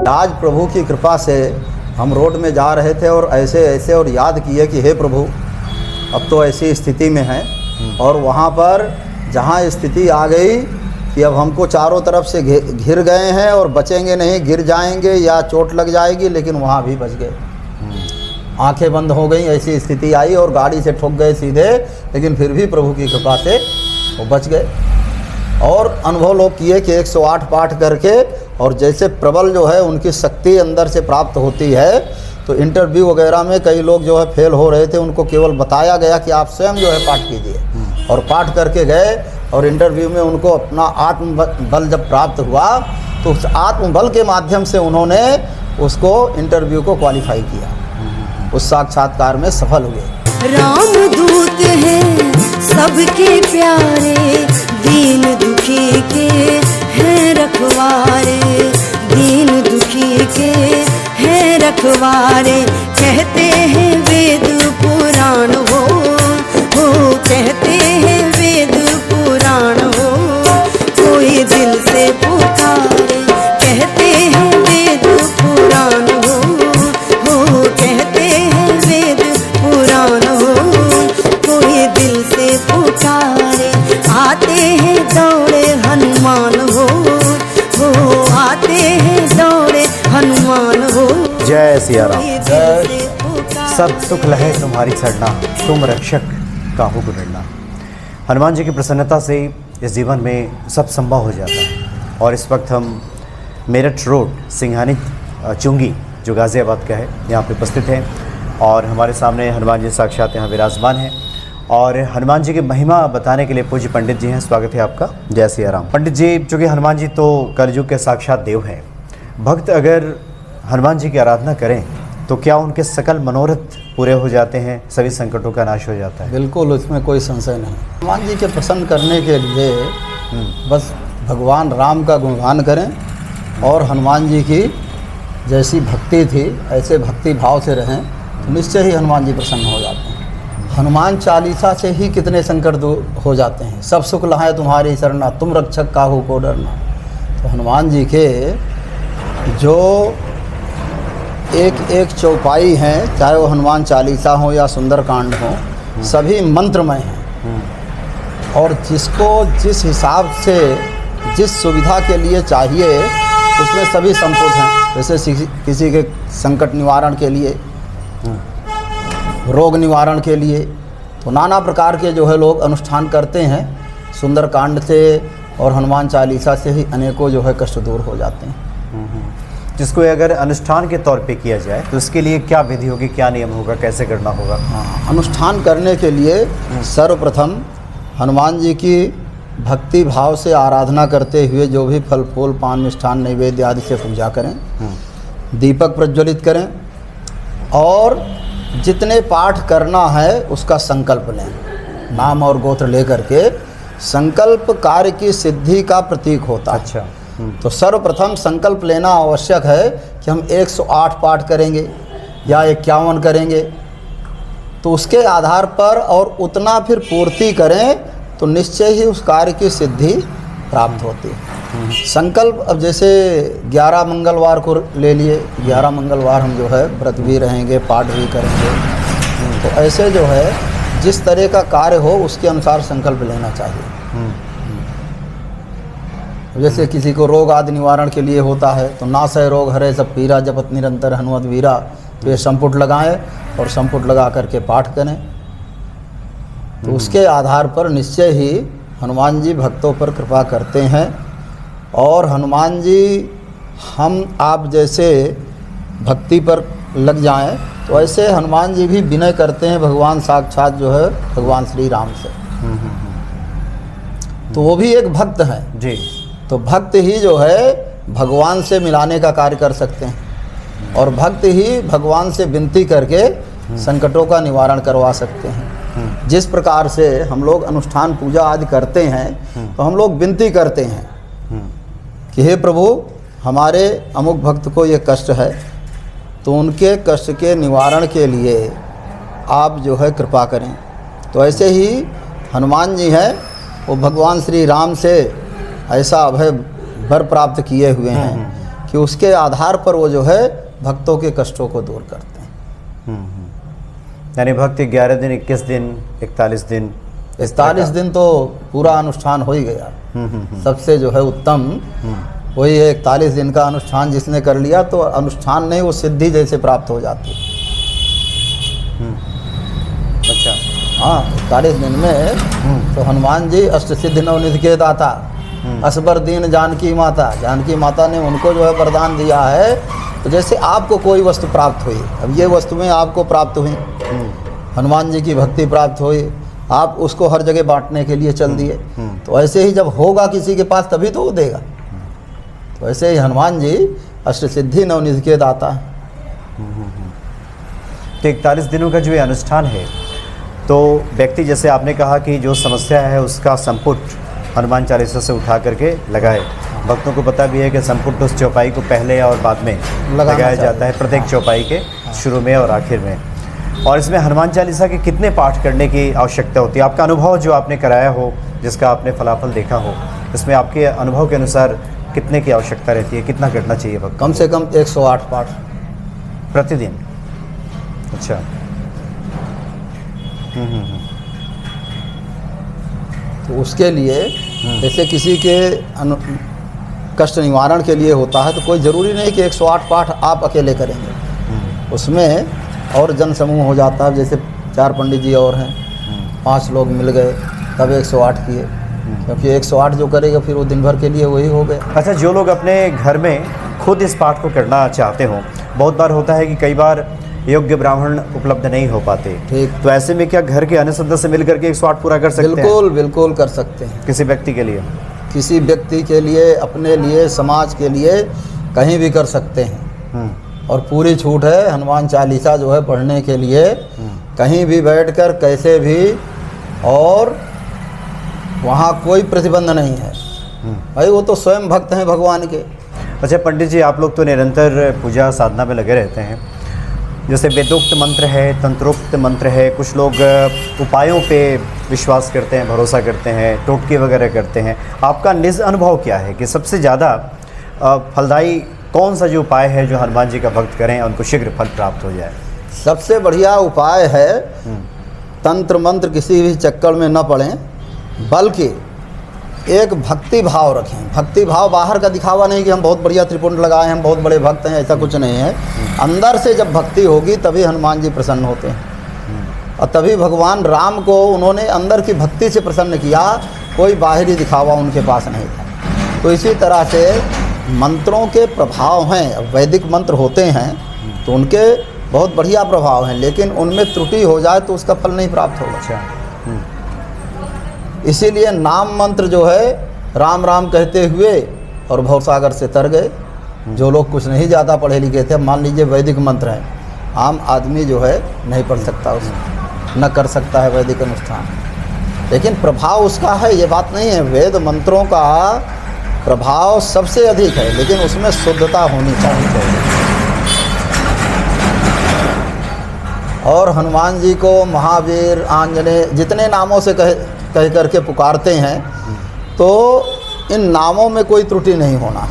आज प्रभु की कृपा से हम रोड में जा रहे थे और ऐसे ऐसे और याद किए कि हे प्रभु, अब तो ऐसी स्थिति में हैं और वहाँ पर जहाँ स्थिति आ गई कि अब हमको चारों तरफ से घिर गए हैं और बचेंगे नहीं, गिर जाएंगे या चोट लग जाएगी, लेकिन वहाँ भी बच गए। आंखें बंद हो गई, ऐसी स्थिति आई और गाड़ी से ठुक गए सीधे, लेकिन फिर भी प्रभु की कृपा से वो बच गए। और अनुभव लोग किए कि 108 पाठ करके और जैसे प्रबल जो है उनकी शक्ति अंदर से प्राप्त होती है, तो इंटरव्यू वगैरह में कई लोग जो है फेल हो रहे थे, उनको केवल बताया गया कि आप स्वयं जो है पाठ कीजिए, और पाठ करके गए और इंटरव्यू में उनको अपना आत्मबल जब प्राप्त हुआ तो उस आत्मबल के माध्यम से उन्होंने उसको इंटरव्यू को क्वालिफाई किया, उस साक्षात्कार में सफल हुए। राम दूत हैं सबके प्यारे, दीन दुखी के हैं रखवारे, दीन दुखी के हैं रखवारे। कहते हैं वेद पुराण हो कहते हैं वेद पुराण हो, कोई दिल से पुकारे। कहते हैं वेद पुराण हो कहते हैं वेद पुराण हो, कोई दिल से पुकारे। आते हैं दौड़े हनुमान हो आते हैं दौड़े हनुमान हो। जय सिया राम। सब सुख लहे तुम्हारी सरना, तुम रक्षक काहू को डरना। हनुमान जी की प्रसन्नता से इस जीवन में सब संभव हो जाता है। और इस वक्त हम मेरठ रोड सिंघानी चुंगी जो गाज़ियाबाद का है, यहाँ पे उपस्थित हैं और हमारे सामने हनुमान जी साक्षात यहाँ विराजमान हैं और हनुमान जी की महिमा बताने के लिए पूज्य पंडित जी हैं। स्वागत है आपका। जय सिया राम। पंडित जी, चूँकि हनुमान जी तो कलयुग के साक्षात देव हैं, भक्त अगर हनुमान जी की आराधना करें तो क्या उनके सकल मनोरथ पूरे हो जाते हैं, सभी संकटों का नाश हो जाता है? बिल्कुल, उसमें कोई संशय नहीं। हनुमान जी के प्रसन्न करने के लिए बस भगवान राम का गुणगान करें और हनुमान जी की जैसी भक्ति थी ऐसे भक्ति भाव से रहें तो निश्चय ही हनुमान जी प्रसन्न हो जाते हैं। हनुमान चालीसा से ही कितने संकट दूर हो जाते हैं। सब सुख लहाए तुम्हारी सरना, तुम रक्षक काहू को डरना। तो हनुमान जी के जो एक एक चौपाई हैं, चाहे वो हनुमान चालीसा हो या सुंदरकांड हो, सभी मंत्रमय हैं और जिसको जिस हिसाब से जिस सुविधा के लिए चाहिए उसमें सभी संपुट हैं। जैसे किसी के संकट निवारण के लिए, रोग निवारण के लिए, तो नाना प्रकार के जो है लोग अनुष्ठान करते हैं। सुंदरकांड से और हनुमान चालीसा से ही अनेकों जो है कष्ट दूर हो जाते हैं। जिसको अगर अनुष्ठान के तौर पे किया जाए तो उसके लिए क्या विधि होगी, क्या नियम होगा, कैसे करना होगा? हाँ, अनुष्ठान करने के लिए सर्वप्रथम हनुमान जी की भक्ति भाव से आराधना करते हुए जो भी फल फूल पान मिष्ठान नैवेद्य आदि से पूजा करें, दीपक प्रज्वलित करें और जितने पाठ करना है उसका संकल्प लें। नाम और गोत्र लेकर के संकल्प कार्य की सिद्धि का प्रतीक होता है। अच्छा। तो सर्वप्रथम संकल्प लेना आवश्यक है कि हम 108 पाठ करेंगे या 51 करेंगे, तो उसके आधार पर और उतना फिर पूर्ति करें तो निश्चय ही उस कार्य की सिद्धि प्राप्त होती है। संकल्प, अब जैसे 11 मंगलवार को ले लिए, 11 मंगलवार हम जो है व्रत भी रहेंगे, पाठ भी करेंगे, तो ऐसे जो है जिस तरह का कार्य हो उसके अनुसार संकल्प लेना चाहिए। जैसे किसी को रोग आदि निवारण के लिए होता है तो नासय रोग हरे सब पीरा, जपत निरंतर हनुमत वीरा, तो ये संपुट लगाएं और संपुट लगा करके पाठ करें। तो उसके आधार पर निश्चय ही हनुमान जी भक्तों पर कृपा करते हैं। और हनुमान जी हम आप जैसे भक्ति पर लग जाएं तो ऐसे हनुमान जी भी विनय करते हैं भगवान साक्षात जो है भगवान श्री राम से। तो वो भी एक भक्त हैं जी। तो भक्त ही जो है भगवान से मिलाने का कार्य कर सकते हैं और भक्त ही भगवान से विनती करके संकटों का निवारण करवा सकते हैं। जिस प्रकार से हम लोग अनुष्ठान पूजा आदि करते हैं तो हम लोग विनती करते हैं कि हे प्रभु, हमारे अमुक भक्त को ये कष्ट है, तो उनके कष्ट के निवारण के लिए आप जो है कृपा करें। तो ऐसे ही हनुमान जी हैं, वो भगवान श्री राम से ऐसा अभय वर प्राप्त किए हुए हैं कि कि उसके आधार पर वो जो है भक्तों के कष्टों को दूर करते हैं। यानी भक्त 11 दिन, 21 दिन, 41 दिन, 41 दिन तो पूरा अनुष्ठान हो ही गया। सबसे जो है उत्तम वही है 41 दिन का अनुष्ठान जिसने कर लिया तो अनुष्ठान नहीं, वो सिद्धि जैसे प्राप्त हो जाती है। अच्छा, हाँ, 41 दिन में तो हनुमान जी अष्ट सिद्धि नवनिधि के दाता, असबर दीन जानकी माता, जानकी माता ने उनको जो है वरदान दिया है। तो जैसे आपको कोई वस्तु प्राप्त हुई, अब ये वस्तुएं आपको प्राप्त हुई, हनुमान जी की भक्ति प्राप्त हुई, आप उसको हर जगह बांटने के लिए चल दिए, तो ऐसे ही जब होगा किसी के पास तभी तो वो देगा। तो ऐसे ही हनुमान जी अष्ट सिद्धि नवनिधि के दाता हैं। तो 41 दिनों का जो ये अनुष्ठान है, तो व्यक्ति जैसे आपने कहा कि जो समस्या है उसका संपुट हनुमान चालीसा से उठा करके लगाए। भक्तों को पता भी है कि संपुट उस चौपाई को पहले और बाद में लगाया जाता है, प्रत्येक चौपाई के शुरू में और आखिर में। और इसमें हनुमान चालीसा के कितने पाठ करने की आवश्यकता होती है? आपका अनुभव जो आपने कराया हो, जिसका आपने फलाफल देखा हो, इसमें आपके अनुभव के अनुसार कितने की आवश्यकता रहती है, कितना करना चाहिए भक्त? कम से कम 108 पाठ प्रतिदिन। अच्छा। तो उसके लिए जैसे किसी के कष्ट निवारण के लिए होता है तो कोई ज़रूरी नहीं कि 108 पाठ आप अकेले करेंगे, उसमें और जन समूह हो जाता है। जैसे 4 पंडित जी और हैं, 5 लोग मिल गए तब 108 किए, क्योंकि 108 जो करेगा फिर वो दिन भर के लिए वही हो गया। अच्छा, जो लोग अपने घर में खुद इस पाठ को करना चाहते हों, बहुत बार होता है कि कई बार योग्य ब्राह्मण उपलब्ध नहीं हो पाते, ठीक, तो ऐसे में क्या घर के अन्य सदस्य मिल करके 108 पूरा कर सकते हैं? बिल्कुल बिल्कुल कर सकते हैं। किसी व्यक्ति के लिए, किसी व्यक्ति के लिए, अपने लिए, समाज के लिए, कहीं भी कर सकते हैं। और पूरी छूट है हनुमान चालीसा जो है पढ़ने के लिए, कहीं भी बैठकर कैसे भी, और वहाँ कोई प्रतिबंध नहीं है भाई, वो तो स्वयं भक्त हैं भगवान के। अच्छा पंडित जी, आप लोग तो निरंतर पूजा साधना में लगे रहते हैं, जैसे वेदोक्त मंत्र है, तंत्रोक्त मंत्र है, कुछ लोग उपायों पे विश्वास करते हैं, भरोसा करते हैं, टोटके वगैरह करते हैं। आपका निज अनुभव क्या है कि सबसे ज़्यादा फलदायी कौन सा जो उपाय है जो हनुमान जी का भक्त करें और उनको शीघ्र फल प्राप्त हो जाए? सबसे बढ़िया उपाय है तंत्र मंत्र किसी भी चक्कर में न पड़ें, बल्कि एक भक्ति भाव रखें। भक्ति भाव बाहर का दिखावा नहीं कि हम बहुत बढ़िया त्रिपुंड लगाए, हम बहुत बड़े भक्त हैं, ऐसा कुछ नहीं है। अंदर से जब भक्ति होगी तभी हनुमान जी प्रसन्न होते हैं, और तभी भगवान राम को उन्होंने अंदर की भक्ति से प्रसन्न किया, कोई बाहरी दिखावा उनके पास नहीं था। तो इसी तरह से मंत्रों के प्रभाव हैं, वैदिक मंत्र होते हैं तो उनके बहुत बढ़िया प्रभाव हैं, लेकिन उनमें त्रुटि हो जाए तो उसका फल नहीं प्राप्त होगा। इसीलिए नाम मंत्र जो है राम राम कहते हुए और भवसागर से तर गए। जो लोग कुछ नहीं ज़्यादा पढ़े लिखे थे, मान लीजिए वैदिक मंत्र हैं, आम आदमी जो है नहीं पढ़ सकता, उसमें न कर सकता है वैदिक अनुष्ठान, लेकिन प्रभाव उसका है, ये बात नहीं है। वेद मंत्रों का प्रभाव सबसे अधिक है, लेकिन उसमें शुद्धता होनी चाहिए। और हनुमान जी को महावीर, आंजनेय जितने नामों से कह करके पुकारते हैं, तो इन नामों में कोई त्रुटि नहीं होना।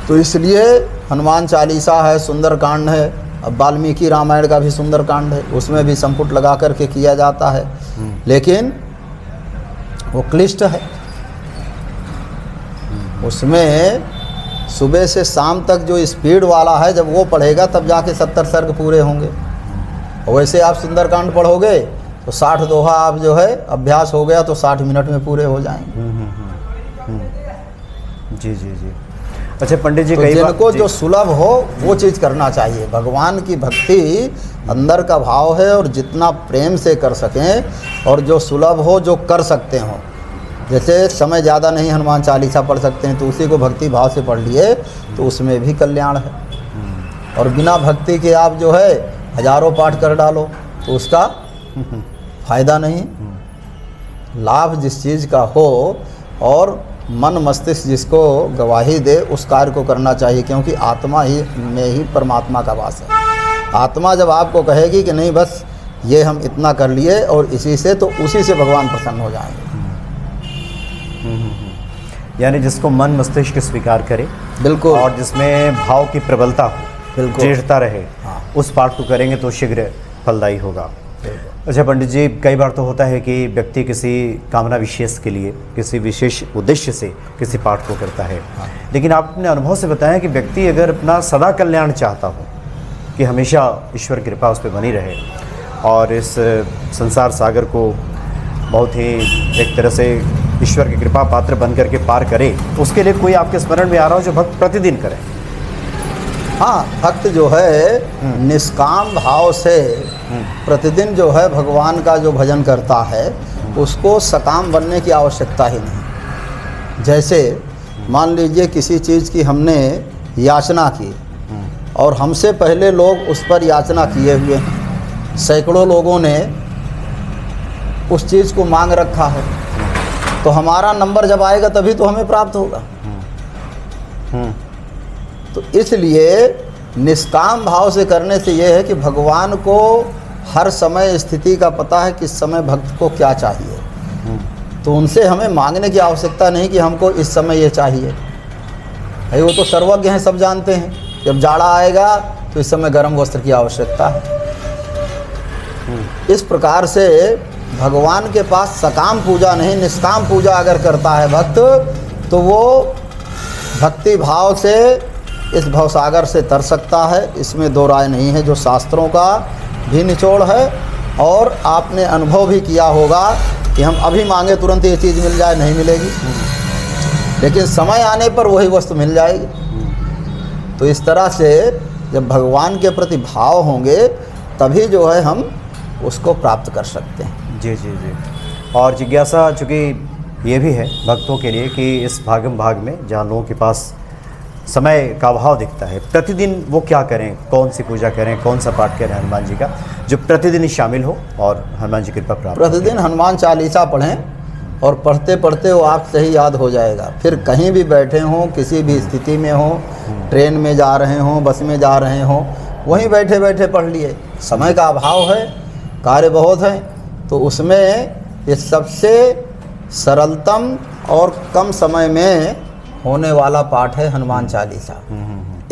तो इसलिए हनुमान चालीसा है, सुंदरकांड है, अब वाल्मीकि रामायण का भी सुंदरकांड है, उसमें भी संपुट लगा करके किया जाता है, लेकिन वो क्लिष्ट है। उसमें सुबह से शाम तक जो स्पीड वाला है, जब वो पढ़ेगा तब जाके 70 सर्ग पूरे होंगे। और वैसे आप सुंदरकांड पढ़ोगे तो 60 दोहा आप जो है अभ्यास हो गया तो 60 मिनट में पूरे हो जाएंगे। जी जी जी। अच्छा पंडित जी, तो जिनको जो सुलभ हो वो चीज़ करना चाहिए। भगवान की भक्ति अंदर का भाव है, और जितना प्रेम से कर सकें, और जो सुलभ हो, जो कर सकते हो। जैसे समय ज़्यादा नहीं हनुमान चालीसा पढ़ सकते हैं तो उसी को भक्ति भाव से पढ़ लिए तो उसमें भी कल्याण है। और बिना भक्ति के आप जो है हजारों पाठ कर डालो तो उसका फायदा नहीं। लाभ जिस चीज़ का हो और मन मस्तिष्क जिसको गवाही दे उस कार्य को करना चाहिए, क्योंकि आत्मा ही में ही परमात्मा का वास है। आत्मा जब आपको कहेगी कि नहीं बस ये हम इतना कर लिए और इसी से, तो उसी से भगवान प्रसन्न हो जाएंगे। यानी जिसको मन मस्तिष्क स्वीकार करे बिल्कुल। और जिसमें भाव की प्रबलता हो, बिल्कुल। दृढ़ता रहे, हाँ। उस पाठ को करेंगे तो शीघ्र फलदायी होगा। अच्छा पंडित जी, कई बार तो होता है कि व्यक्ति किसी कामना विशेष के लिए, किसी विशेष उद्देश्य से किसी पाठ को करता है, लेकिन आप अपने अनुभव से बताएं कि व्यक्ति अगर अपना सदा कल्याण चाहता हो, कि हमेशा ईश्वर की कृपा उस पर बनी रहे और इस संसार सागर को बहुत ही एक तरह से ईश्वर की कृपा पात्र बन करके पार करे, उसके लिए कोई आपके स्मरण में आ रहा हो जो भक्त प्रतिदिन करें? हाँ, भक्त जो है निष्काम भाव से प्रतिदिन जो है भगवान का जो भजन करता है, उसको सकाम बनने की आवश्यकता ही नहीं। जैसे मान लीजिए किसी चीज़ की हमने याचना की और हमसे पहले लोग उस पर याचना किए हुए हैं, सैकड़ों लोगों ने उस चीज़ को मांग रखा है, तो हमारा नंबर जब आएगा तभी तो हमें प्राप्त होगा। तो इसलिए निष्काम भाव से करने से यह है कि भगवान को हर समय स्थिति का पता है, किस समय भक्त को क्या चाहिए, तो उनसे हमें मांगने की आवश्यकता नहीं कि हमको इस समय ये चाहिए। भाई वो तो सर्वज्ञ हैं, सब जानते हैं जब जाड़ा आएगा तो इस समय गर्म वस्त्र की आवश्यकता है। इस प्रकार से भगवान के पास सकाम पूजा नहीं, निष्काम पूजा अगर करता है भक्त, तो वो भक्ति भाव से इस भवसागर से तर सकता है, इसमें दो राय नहीं है, जो शास्त्रों का भी निचोड़ है। और आपने अनुभव भी किया होगा कि हम अभी मांगे तुरंत ये चीज़ मिल जाए, नहीं मिलेगी, लेकिन समय आने पर वही वस्तु मिल जाएगी। तो इस तरह से जब भगवान के प्रति भाव होंगे तभी जो है हम उसको प्राप्त कर सकते हैं। जी जी जी। और जिज्ञासा चूँकि ये भी है भक्तों के लिए कि इस भागम भाग में जहाँ लोगों के पास समय का अभाव दिखता है, प्रतिदिन वो क्या करें, कौन सी पूजा करें, कौन सा पाठ करें हनुमान जी का, जो प्रतिदिन ही शामिल हो और हनुमान जी की कृपा प्राप्त हो? प्रतिदिन हनुमान चालीसा पढ़ें और पढ़ते पढ़ते वो आपसे ही याद हो जाएगा। फिर कहीं भी बैठे हों, किसी भी स्थिति में हो, ट्रेन में जा रहे हों, बस में जा रहे हों, वहीं बैठे बैठे पढ़ लिए। समय का अभाव है, कार्य बहुत है, तो उसमें ये सबसे सरलतम और कम समय में होने वाला पाठ है हनुमान चालीसा।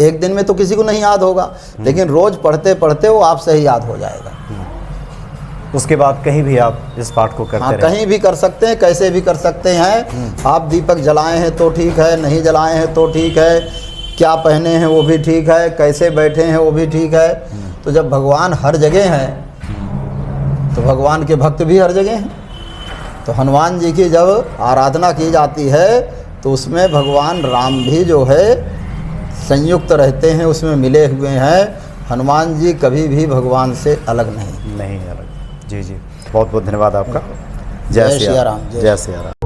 एक दिन में तो किसी को नहीं याद होगा, लेकिन रोज पढ़ते पढ़ते वो आपसे ही याद हो जाएगा। उसके बाद कहीं भी आप इस पाठ को करते हाँ, रहें। कहीं भी कर सकते हैं, कैसे भी कर सकते हैं। आप दीपक जलाए हैं तो ठीक है, नहीं जलाए हैं तो ठीक है, क्या पहने हैं वो भी ठीक है, कैसे बैठे हैं वो भी ठीक है। तो जब भगवान हर जगह हैं तो भगवान के भक्त भी हर जगह हैं। तो हनुमान जी की जब आराधना की जाती है तो उसमें भगवान राम भी जो है संयुक्त रहते हैं, उसमें मिले हुए हैं। हनुमान जी कभी भी भगवान से अलग नहीं अलग। जी जी, बहुत बहुत धन्यवाद आपका। जय सिया राम। जय सिया राम।